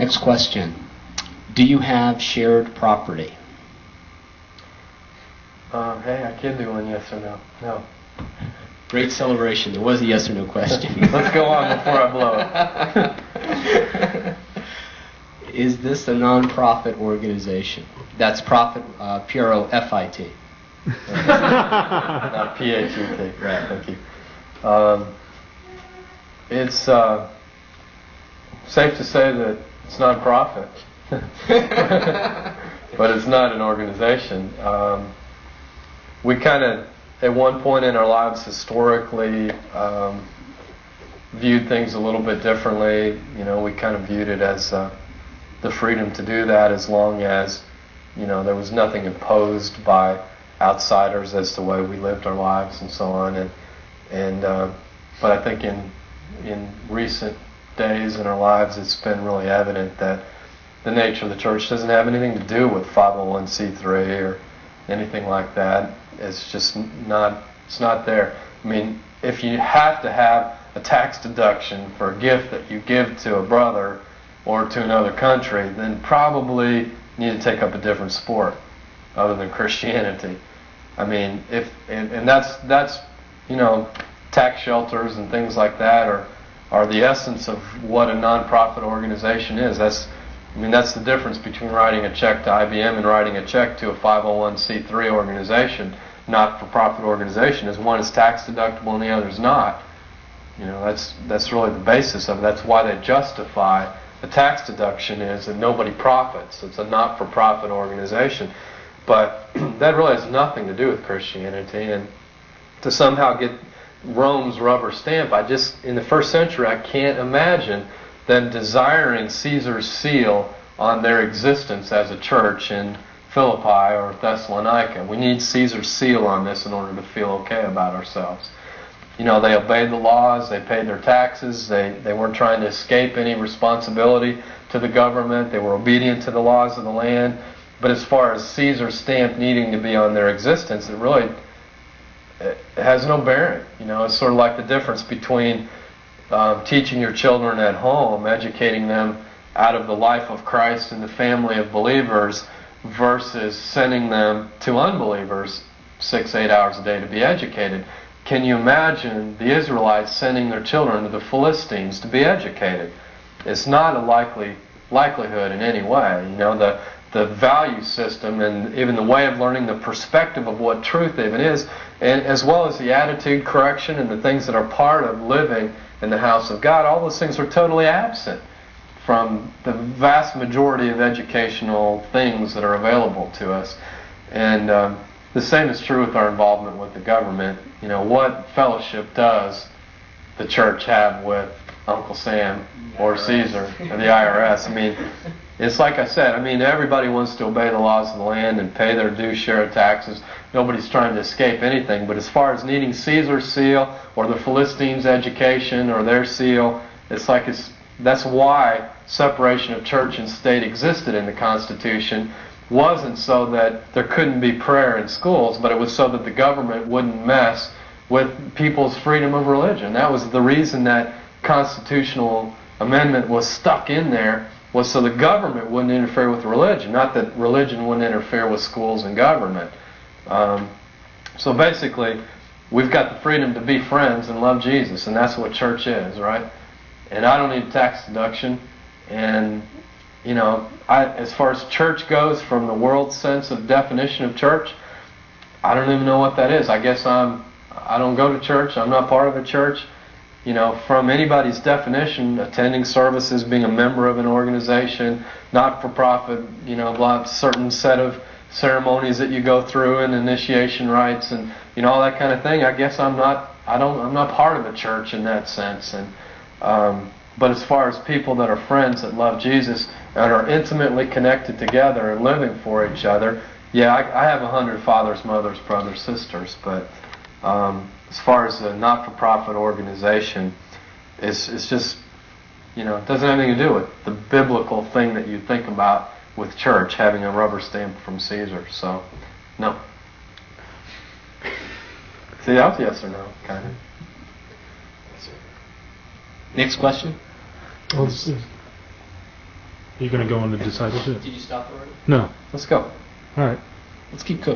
Next question. Do you have shared property? Hey, I can do one, yes or no. No. Great celebration. There was a yes or no question. Let's go on before I blow it. Is this a non-profit organization? That's profit, P-R-O-F-I-T. Not P-H-E-T. Right, thank you. It's safe to say that it's non-profit. But it's not an organization. We kind of, at one point in our lives, historically viewed things a little bit differently. You know, we kind of viewed it as the freedom to do that, as long as, you know, there was nothing imposed by outsiders as to the way we lived our lives and so on. But I think in recent days in our lives, it's been really evident that the nature of the church doesn't have anything to do with 501c3 or anything like that. It's just not, it's not there. I mean, if you have to have a tax deduction for a gift that you give to a brother or to another country, then probably you need to take up a different sport other than Christianity. I mean, and that's you know, tax shelters and things like that are the essence of what a non-profit organization is. That's the difference between writing a check to IBM and writing a check to a 501c3 organization, not-for-profit organization. Is one is tax deductible and the other is not. You know, that's really the basis of it. That's why they justify the tax deduction, is that nobody profits. It's a not-for-profit organization. But that really has nothing to do with Christianity. And to somehow get Rome's rubber stamp, in the first century, I can't imagine them desiring Caesar's seal on their existence as a church in Philippi or Thessalonica. We need Caesar's seal on this in order to feel okay about ourselves. You know, they obeyed the laws, they paid their taxes, they weren't trying to escape any responsibility to the government, they were obedient to the laws of the land. But as far as Caesar's stamp needing to be on their existence, it has no bearing. You know, it's sort of like the difference between teaching your children at home, educating them out of the life of Christ and the family of believers, versus sending them to unbelievers 6-8 hours a day to be educated. Can you imagine the Israelites sending their children to the Philistines to be educated? It's not a likelihood in any way. You know, the value system and even the way of learning, the perspective of what truth even is, and as well as the attitude correction and the things that are part of living in the house of God, all those things are totally absent from the vast majority of educational things that are available to us. And the same is true with our involvement with the government. You know, what fellowship does the church have with Uncle Sam or Caesar or the IRS? I mean, it's like I said, I mean, everybody wants to obey the laws of the land and pay their due share of taxes. Nobody's trying to escape anything. But as far as needing Caesar's seal or the Philistines' education or their seal, that's why separation of church and state existed in the Constitution. Wasn't so that there couldn't be prayer in schools, but it was so that the government wouldn't mess with people's freedom of religion. That was the reason that constitutional amendment was stuck in there, was so the government wouldn't interfere with religion, not that religion wouldn't interfere with schools and government. So basically, we've got the freedom to be friends and love Jesus, and that's what church is, right? And I don't need a tax deduction. And, you know, as far as church goes, from the world sense of definition of church, I don't even know what that is. I guess I don't go to church. I'm not part of a church. You know, from anybody's definition, attending services, being a member of an organization, not-for-profit, you know, a certain set of ceremonies that you go through and initiation rites and, you know, all that kind of thing. I guess I'm not part of a church in that sense. And but as far as people that are friends that love Jesus and are intimately connected together and living for each other, yeah, I have 100 fathers, mothers, brothers, sisters. But as far as a not-for-profit organization, it's just, you know, it doesn't have anything to do with the biblical thing that you think about with church, having a rubber stamp from Caesar. So, no. See, that was yes or no, kind of. Next question? You're going to go into discipleship? Did you stop already? No. Let's go. All right. Let's keep cooking.